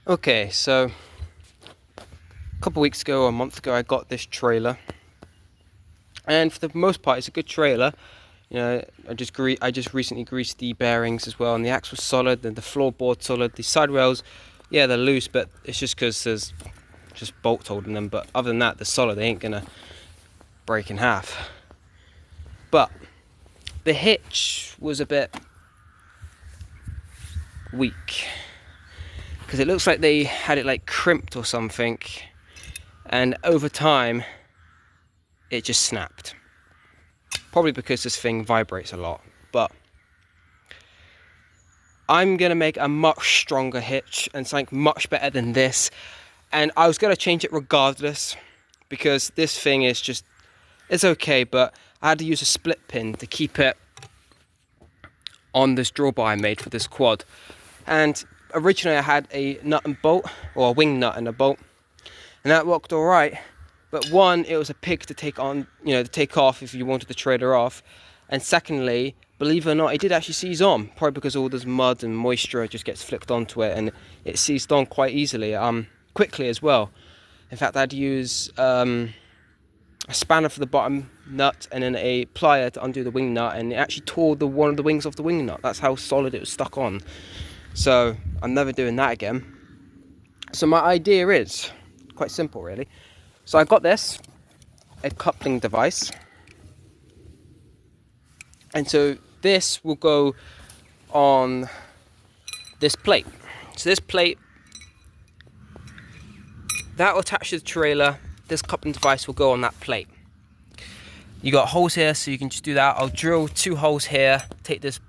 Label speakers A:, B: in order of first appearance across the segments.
A: Okay, so a couple weeks ago or a month ago I got this trailer, and for the most part it's a good trailer. You know, I just recently greased the bearings as well, and the axle's solid, and the floorboard's solid. The side rails, yeah, they're loose, but it's just because there's just bolts holding them. But other than that, they're solid. They ain't gonna break in half. But the hitch was a bit weak because it looks like they had it like crimped or something, and over time it just snapped. Probably because this thing vibrates a lot. But I'm gonna make a much stronger hitch and something much better than this, and I was gonna change it regardless because this thing is just, it's okay, but I had to use a split pin to keep it on this drawbar I made for this quad. And originally I had a nut and bolt, or a wing nut and a bolt, and that worked all right. But one, it was a pig to take on, you know, to take off if you wanted the trailer off. And secondly, believe it or not, it did actually seize on, probably because all this mud and moisture just gets flicked onto it, and it seized on quite easily, quickly as well. In fact, I had to use a spanner for the bottom nut and then a plier to undo the wing nut, and it actually tore one of the wings off the wing nut. That's how solid it was stuck on. So I'm never doing that again. So my idea is quite simple, really. So I got this, a coupling device, and so this will go on this plate. So this plate, that will attach to the trailer. This coupling device will go on that plate. You got holes here, so you can just do that. I'll drill 2 holes here, take this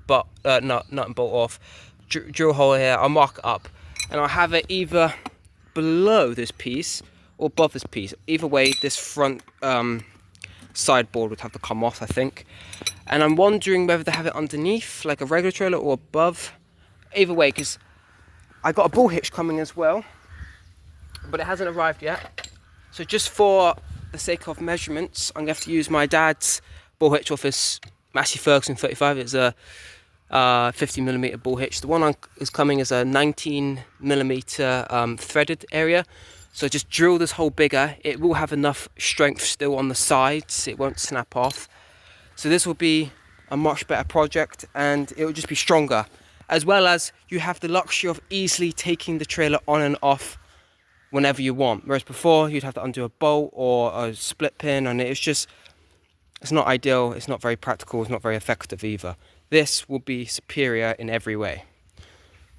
A: nut and bolt off, drill a hole here, I'll mark it up, and I'll have it either below this piece or above this piece. Either way, this front sideboard would have to come off, I think. And I'm wondering whether to have it underneath, like a regular trailer, or above. Either way, because I got a bull hitch coming as well, but it hasn't arrived yet. So just for the sake of measurements, I'm going to have to use my dad's bull hitch off his Massey Ferguson 35. It's a 50mm bull hitch. The one is coming as a 19mm threaded area. So just drill this hole bigger. It will have enough strength still on the sides. It won't snap off. So this will be a much better project, and it will just be stronger. As well as you have the luxury of easily taking the trailer on and off whenever you want. Whereas before you'd have to undo a bolt or a split pin, and it's not ideal. It's not very practical. It's not very effective either. This will be superior in every way.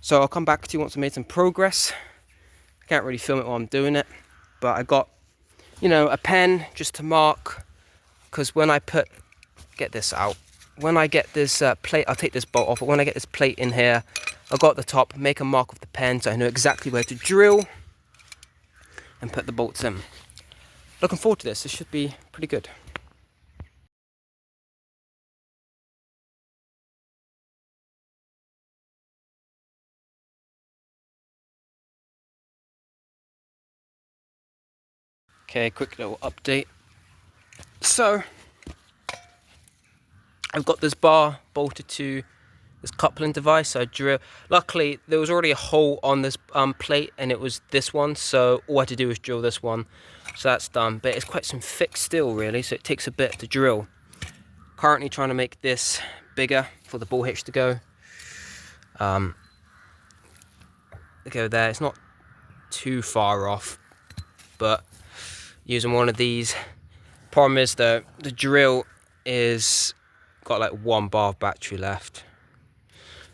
A: So I'll come back to you once I've made some progress. I can't really film it while I'm doing it, but I got, you know, a pen just to mark, because when I get this out, when I get this plate, I'll take this bolt off, but when I get this plate in here, I'll go at the top, make a mark with the pen so I know exactly where to drill and put the bolts in. Looking forward to this. This should be pretty good. Okay, quick little update. So I've got this bar bolted to this coupling device. So I drill. Luckily, there was already a hole on this plate, and it was this one. So all I had to do was drill this one. So that's done. But it's quite some thick steel, really. So it takes a bit to drill. Currently trying to make this bigger for the bull hitch to go. Go there. It's not too far off, but using one of these. Problem is though, the drill is got like 1 bar of battery left,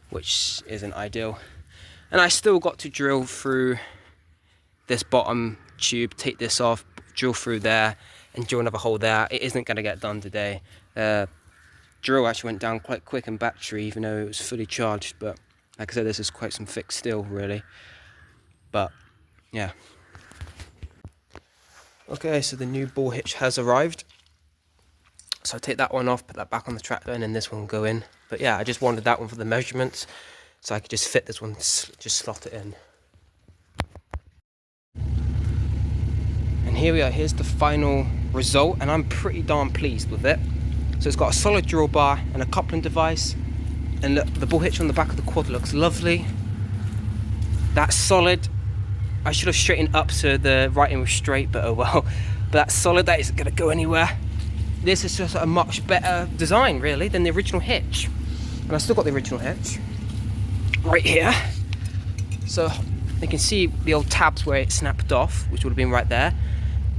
A: which isn't ideal. And I still got to drill through this bottom tube, take this off, drill through there, and drill another hole there. It isn't going to get done today. Drill actually went down quite quick in battery, even though it was fully charged. But like I said, this is quite some thick steel, really. But yeah. Okay, so the new bull hitch has arrived. So I'll take that one off, put that back on the tractor, and then this one will go in. But yeah, I just wanted that one for the measurements, so I could just fit this one, just slot it in. And here we are, here's the final result, and I'm pretty darn pleased with it. So it's got a solid drill bar and a coupling device, and look, the bull hitch on the back of the quad looks lovely. That's solid. I should have straightened up so the writing was straight, but oh well. But that's solid, that isn't going to go anywhere. This is just a much better design, really, than the original hitch. And I still got the original hitch right here. So you can see the old tabs where it snapped off, which would have been right there.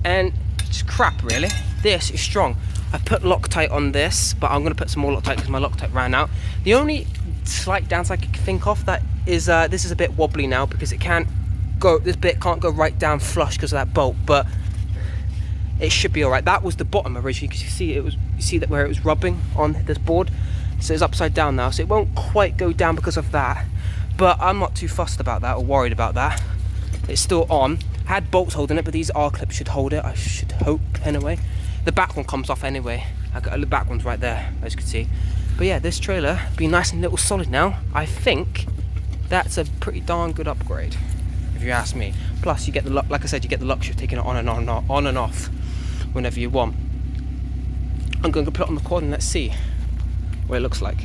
A: And it's crap, really. This is strong. I put Loctite on this, but I'm going to put some more Loctite because my Loctite ran out. The only slight downside I can think of that is this is a bit wobbly now because it can't go. This bit can't go right down flush because of that bolt, but it should be all right. That was the bottom originally because you see it was. You see that where it was rubbing on this board, so it's upside down now, so it won't quite go down because of that. But I'm not too fussed about that or worried about that. It's still on. I had bolts holding it, but these R clips should hold it. I should hope anyway. The back one comes off anyway. The back one's right there, as you can see. But yeah, this trailer be nice and little solid now. I think that's a pretty darn good upgrade, if you ask me. Plus, you get the like I said, you get the luxury of taking it on and off whenever you want. I'm going to put it on the quad and let's see what it looks like.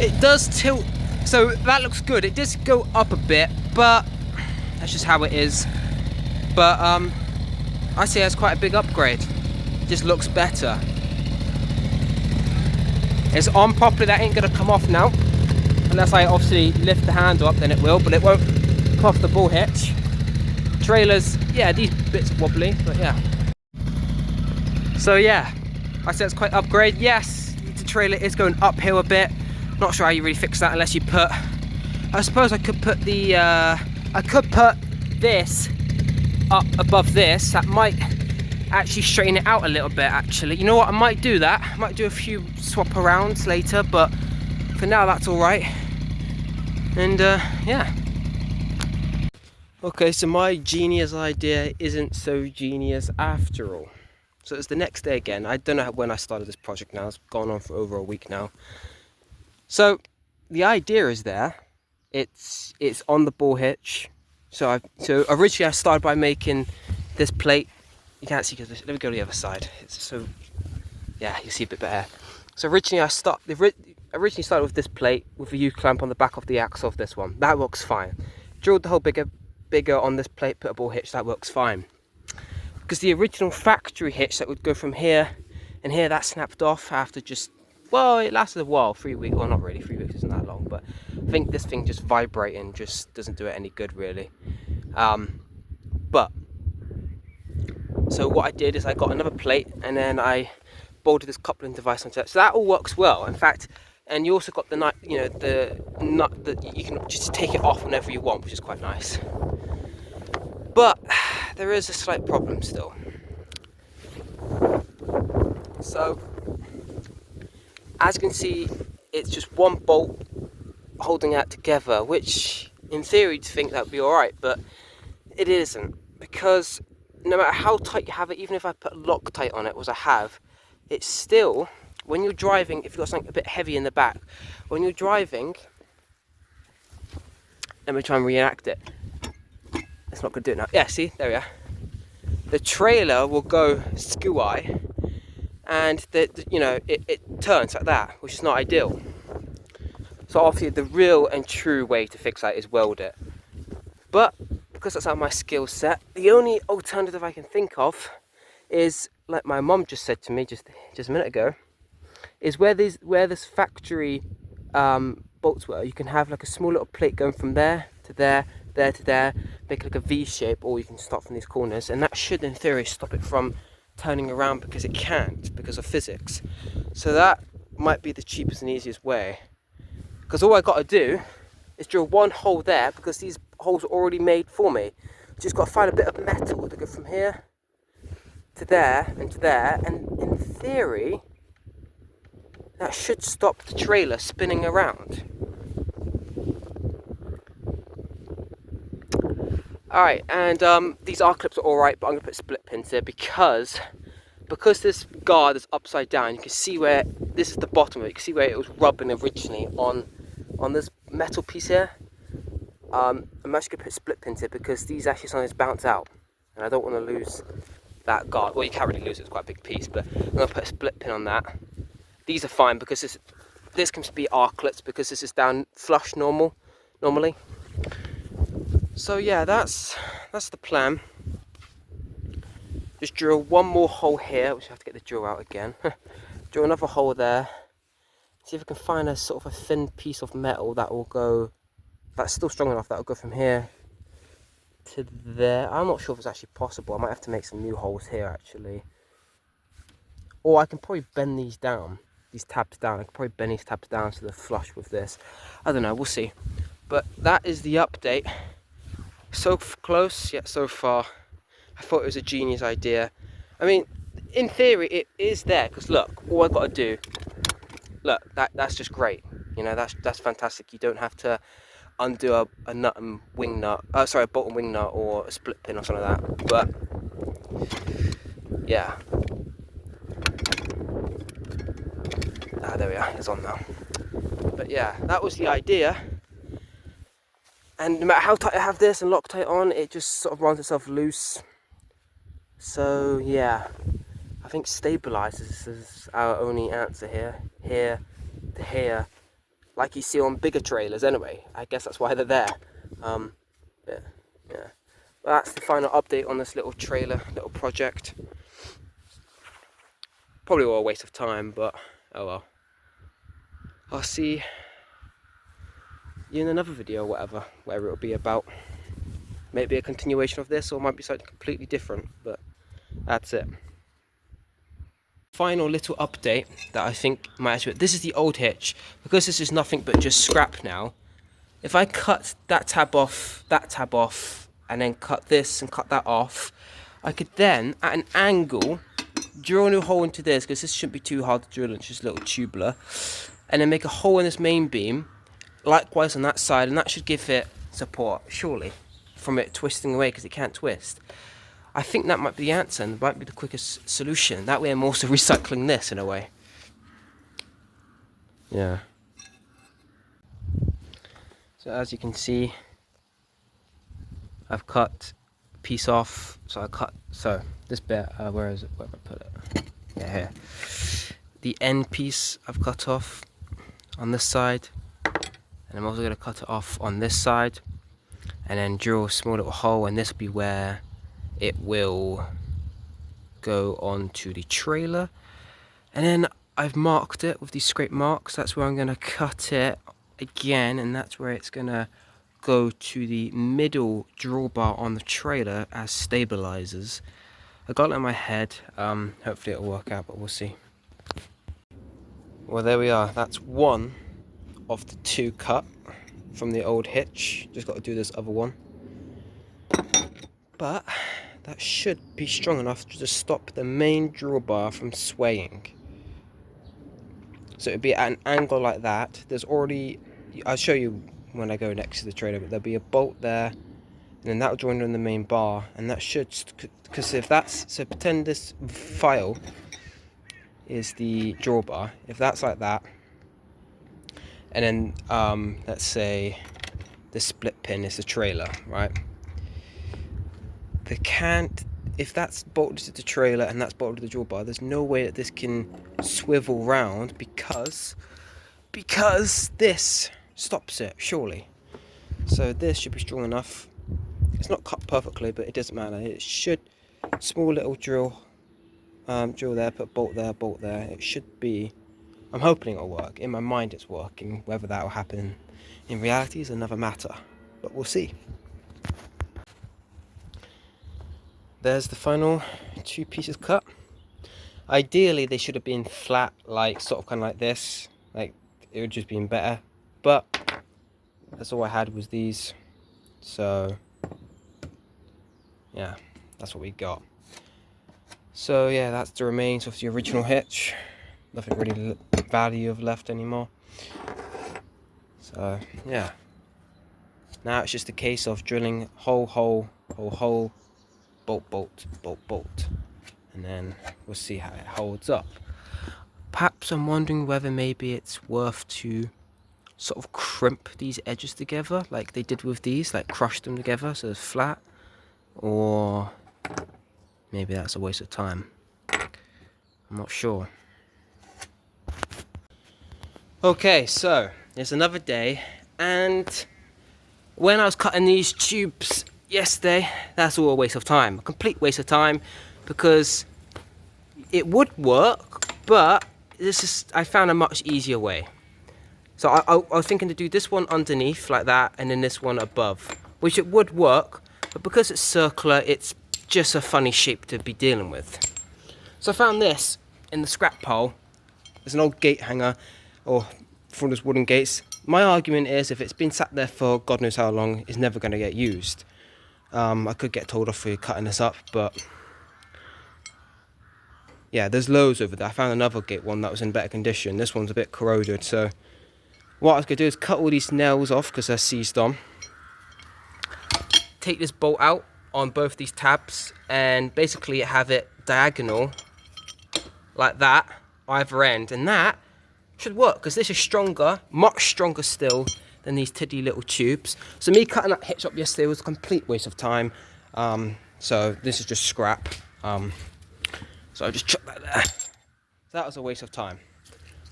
A: It does tilt, so that looks good. It does go up a bit, but that's just how it is. But I say it's quite a big upgrade. It just looks better. It's on properly, that ain't gonna come off now. Unless I obviously lift the handle up, then it will, but it won't come off the bull hitch. Trailers, yeah, these bits are wobbly, but yeah. So yeah, I say it's quite an upgrade. Yes, the trailer is going uphill a bit. Not sure how you really fix that unless you put, I suppose I could put the, I could put this up above this. That might actually straighten it out a little bit actually. You know what, I might do that. I might do a few swap arounds later, but for now that's all right. And yeah. Okay, so my genius idea isn't so genius after all. So it's the next day again. I don't know when I started this project now. It's gone on for over a week now. So the idea is there. It's on the ball hitch. So originally I started by making this plate. You can't see because let me go to the other side. It's so yeah, you see a bit better. So originally I started with this plate with a U-clamp on the back of the axle of this one. That works fine. Drilled the hole bigger on this plate, put a ball hitch. That works fine. Because the original factory hitch that would go from here and here, that snapped off after just, well, it lasted a while, 3 weeks. Well, not really, 3 weeks isn't that long, but I think this thing just vibrating just doesn't do it any good really. But so what I did is I got another plate and then I bolted this coupling device onto it. So that all works well. In fact, and you also got the nut, you know, the nut that you can just take it off whenever you want, which is quite nice. But there is a slight problem still. So as you can see, it's just one bolt holding that together, which in theory you'd think that would be alright, but it isn't, because no matter how tight you have it, even if I put Loctite on it, as I have, it's still, when you're driving, if you've got something a bit heavy in the back, when you're driving, let me try and reenact it. It's not going to do it now. Yeah, see, there we are. The trailer will go skew-eye, and you know, it turns like that, which is not ideal. So obviously the real and true way to fix that is weld it. But because that's out of my skill set, the only alternative I can think of is, like my mum just said to me just a minute ago, is where this factory bolts were, you can have like a small little plate going from there to there, there to there, make like a V shape, or you can start from these corners, and that should in theory stop it from turning around, because it can't, because of physics. So that might be the cheapest and easiest way, because all I got to do is drill one hole there, because these holes are already made for me. Just got to find a bit of metal to go from here to there and to there, and in theory that should stop the trailer spinning around. Alright, and these R clips are alright, but I'm going to put split pins here because this guard is upside down. You can see where, this is the bottom of it, you can see where it was rubbing originally on this metal piece here. I'm actually going to put split pins here because these actually sometimes bounce out, and I don't want to lose that guard. Well, you can't really lose it, it's quite a big piece, but I'm going to put a split pin on that. These are fine because this can be R clips because this is down flush normally. So yeah, that's the plan. Just drill one more hole here, which I have to get the drill out again. Drill another hole there. See if I can find a sort of a thin piece of metal that will go, that's still strong enough, that will go from here to there. I'm not sure if it's actually possible. I might have to make some new holes here actually. Or I can probably bend these down, these tabs down. I can probably bend these tabs down so they're flush with this. I don't know, we'll see. But that is the update. So close, yet so far. I thought it was a genius idea. I mean, in theory, it is there, because look, all I've got to do, look, that's just great. You know, that's fantastic. You don't have to undo a nut and wing nut, sorry, a bolt and wing nut or a split pin or something like that. But, yeah. There we are, it's on now. But yeah, that was the idea. And no matter how tight I have this and Loctite on, it just sort of runs itself loose. So yeah, I think stabilizers is our only answer here. Here to here, like you see on bigger trailers anyway. I guess that's why they're there. But yeah, well, that's the final update on this little trailer, little project. Probably all a waste of time, but oh well. I'll see you in another video, whatever it'll be about. Maybe a continuation of this, or it might be something completely different, but that's it. Final little update that I think might actually, this is the old hitch. Because this is nothing but just scrap now, if I cut that tab off, and then cut this and cut that off, I could then, at an angle, drill a new hole into this, because this shouldn't be too hard to drill, it's just a little tubular, and then make a hole in this main beam, likewise on that side, and that should give it support, surely, from it twisting away, because it can't twist. I think that might be the answer, and might be the quickest solution. That way I'm also recycling this in a way. Yeah. So as you can see, I've cut a piece off. So this bit, where is it? Where have I put it? Yeah, here. The end piece I've cut off on this side. And I'm also going to cut it off on this side. And then drill a small little hole, and this will be where it will go onto the trailer. And then I've marked it with these scrape marks. That's where I'm going to cut it again, and that's where it's going to go to the middle drawbar on the trailer as stabilizers. I got it in my head. Hopefully it'll work out, but we'll see. Well, there we are. That's one of the two cut from the old hitch. Just got to do this other one. But that should be strong enough to just stop the main drawbar from swaying. So it'd be at an angle like that. There's already, I'll show you when I go next to the trailer, but there'll be a bolt there, and then that'll join on the main bar, and that should, because if that's, so pretend this file is the drawbar. If that's like that, and then let's say the split pin is the trailer, right? If that's bolted to the trailer and that's bolted to the drawbar, there's no way that this can swivel round because this stops it, surely. So this should be strong enough. It's not cut perfectly, but it doesn't matter. It should, small little drill there, put bolt there. It should be, I'm hoping it'll work. In my mind it's working. Whether that will happen in reality is another matter, but we'll see. There's the final two pieces cut. Ideally they should have been flat, like sort of kind of like this, like it would just been better, but that's all I had was these. So yeah, that's what we got. So yeah, that's the remains of the original hitch. Nothing really value of left anymore. So yeah, now it's just a case of drilling hole, bolt, and then we'll see how it holds up. Perhaps I'm wondering whether maybe it's worth to sort of crimp these edges together like they did with these, like crush them together so it's flat, or maybe that's a waste of time. I'm not sure. Okay, so it's another day, and when I was cutting these tubes yesterday, that's all a waste of time, a complete waste of time, because it would work, but I found a much easier way. So I was thinking to do this one underneath like that, and then this one above, which it would work, but because it's circular, it's just a funny shape to be dealing with. So I found this in the scrap pile. There's an old gate hanger, or for those wooden gates. My argument is, if it's been sat there for God knows how long, it's never going to get used. I could get told off for cutting this up, but yeah, there's loads over there. I found another gate one that was in better condition. This one's a bit corroded, so what I was going to do is cut all these nails off because they're seized on. Take this bolt out on both these tabs and basically have it diagonal like that, either end, and that should work because this is stronger, much stronger still than these tiddly little tubes. So me cutting that hitch up yesterday was a complete waste of time. So this is just scrap. So I just chucked that there. So that was a waste of time.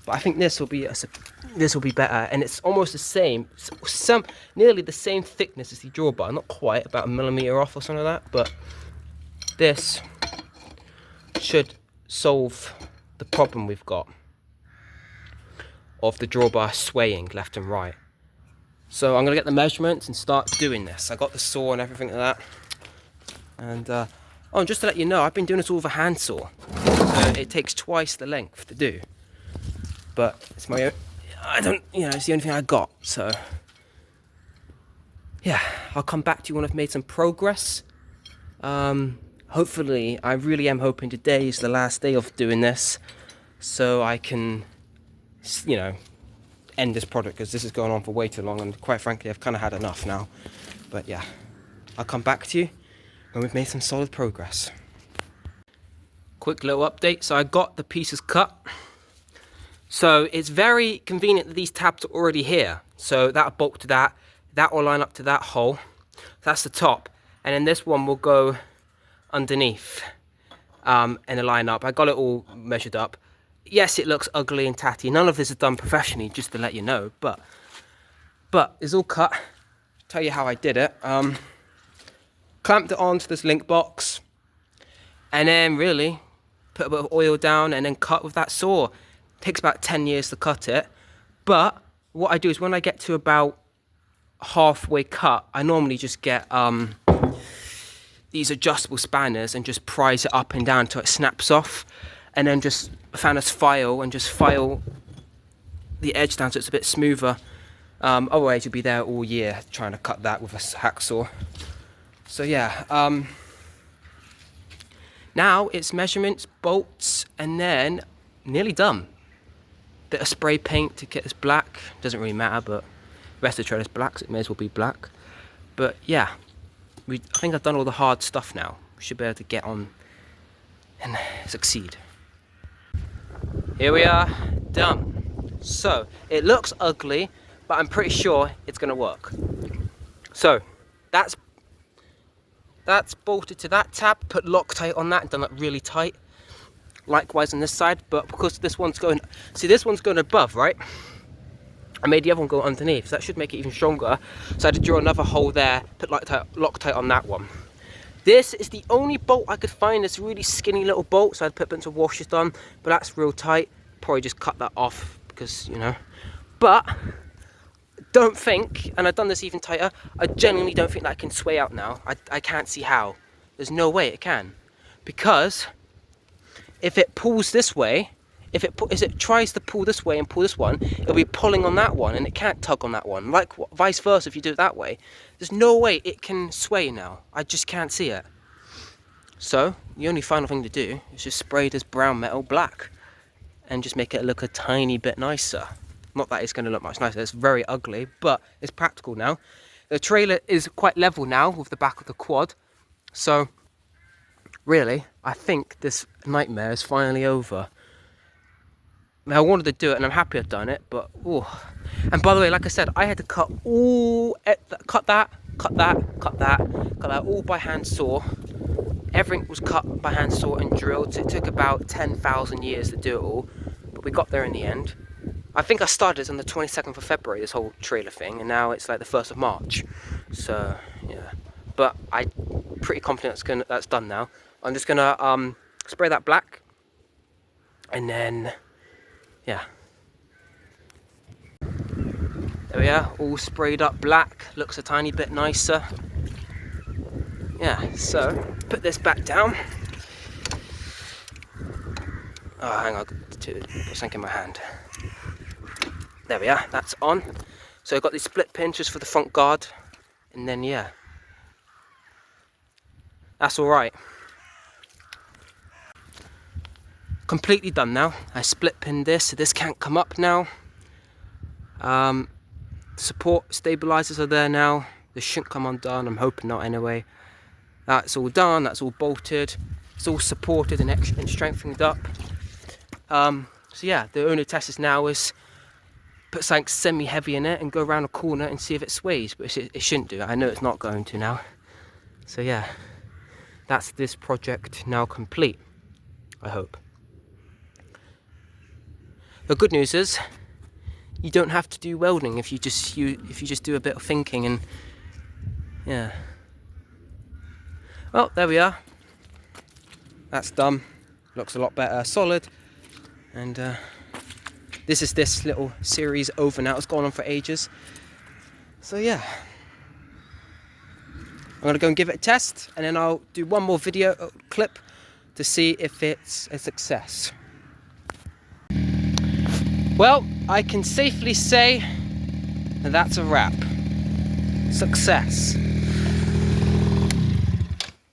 A: But I think this will be better, and it's almost the same, nearly the same thickness as the drawbar. Not quite, about a millimeter off or something like that. But this should solve the problem we've got of the drawbar swaying left and right. So I'm going to get the measurements and start doing this. I got the saw and everything like that. And oh, and just to let you know, I've been doing this all with a handsaw. It takes twice the length to do. But it's my own, it's the only thing I got. So yeah, I'll come back to you when I've made some progress. Hopefully, I really am hoping today is the last day of doing this, so I can, end this project, because this is going on for way too long, and quite frankly, I've kind of had enough now. But yeah, I'll come back to you when we've made some solid progress. Quick little update. So I got the pieces cut. So it's very convenient that these tabs are already here. So that'll bolt to that. That will line up to that hole. That's the top. And then this one will go underneath and line up. I got it all measured up. Yes, it looks ugly and tatty. None of this is done professionally, just to let you know. But it's all cut. I'll tell you how I did it. Clamped it onto this link box. And then really put a bit of oil down and then cut with that saw. It takes about 10 years to cut it. But what I do is when I get to about halfway cut, I normally just get these adjustable spanners and just prise it up and down until it snaps off, and then just found this file and just file the edge down so it's a bit smoother. Otherwise you'll be there all year trying to cut that with a hacksaw. So yeah, now it's measurements, bolts, and then nearly done. Bit of spray paint to get this black. Doesn't really matter, but the rest of the trailer's black, so it may as well be black. But yeah, I think I've done all the hard stuff now. We should be able to get on and succeed. Here we are, done. So it looks ugly, but I'm pretty sure it's going to work. So that's bolted to that tab, put Loctite on that and done it really tight. Likewise on this side, but because this one's going, see this one's going above, right? I made the other one go underneath, so that should make it even stronger. So I had to drill another hole there, put Loctite on that one. This is the only bolt I could find, this really skinny little bolt, so I had to put a bunch of washers on, but that's real tight. Probably just cut that off because, But don't think, and I've done this even tighter, I genuinely don't think that I can sway out now. I can't see how. There's no way it can. Because if it pulls this way, if it tries to pull this way and pull this one, it'll be pulling on that one and it can't tug on that one. Like vice versa if you do it that way. There's no way it can sway now. I just can't see it. So the only final thing to do is just spray this brown metal black and just make it look a tiny bit nicer. Not that it's going to look much nicer, it's very ugly, but it's practical now. The trailer is quite level now with the back of the quad. So really, I think this nightmare is finally over. I wanted to do it and I'm happy I've done it, but oh. And by the way, like I said, I had to cut that all by hand saw. Everything was cut by hand saw and drilled. It took about 10,000 years to do it all, but we got there in the end. I think I started on the 22nd of February, this whole trailer thing, and now it's like the 1st of March. So yeah, but I'm pretty confident that's done now. I'm just gonna spray that black, and then yeah, there we are, all sprayed up black. Looks a tiny bit nicer. Yeah, so put this back down. Oh, hang on, put something in my hand. There we are, that's on. So I've got these split pins just for the front guard, and then yeah, that's all right. Completely done now. I split pinned this, so this can't come up now. Support stabilizers are there now. This shouldn't come undone, I'm hoping not anyway. That's all done, that's all bolted. It's all supported and strengthened up. So yeah, the only test is now is put something semi-heavy in it and go around a corner and see if it sways, but it shouldn't do. I know it's not going to now. So yeah, that's this project now complete, I hope. The good news is you don't have to do welding if you just do a bit of thinking, and yeah. Well, there we are. That's done. Looks a lot better, solid. And this is this little series over now. It's gone on for ages. So yeah, I'm gonna go and give it a test, and then I'll do one more video clip to see if it's a success. Well, I can safely say that that's a wrap. Success.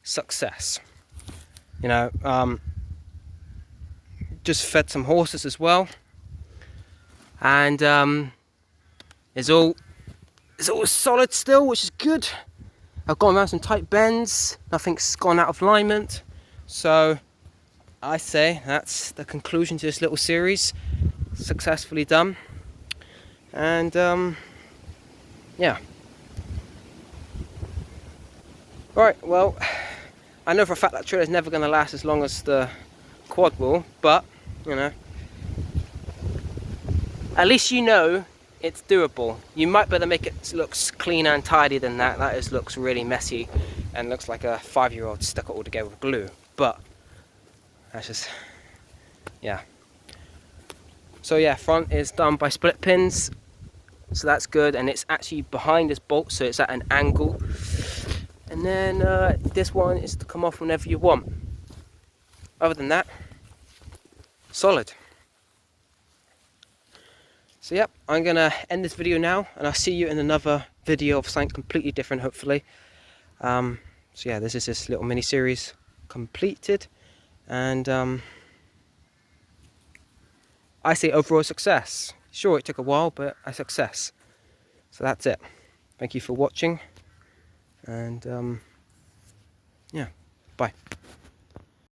A: Success. You know, just fed some horses as well, and it's all solid still, which is good. I've gone around some tight bends, nothing's gone out of alignment, so I say that's the conclusion to this little series. Successfully done, and yeah. Right, well, I know for a fact that trailer is never going to last as long as the quad will, but you know, at least you know it's doable. You might better make it look cleaner and tidy than that. That looks really messy and looks like a 5-year-old stuck it all together with glue. But that's just, yeah. So yeah, front is done by split pins, so that's good, and it's actually behind this bolt, so it's at an angle. And then this one is to come off whenever you want. Other than that, solid. So yep, I'm gonna end this video now, and I'll see you in another video of something completely different, hopefully. So yeah, this is this little mini series completed, and I say overall success. Sure, it took a while, but a success. So that's it. Thank you for watching, and yeah, bye.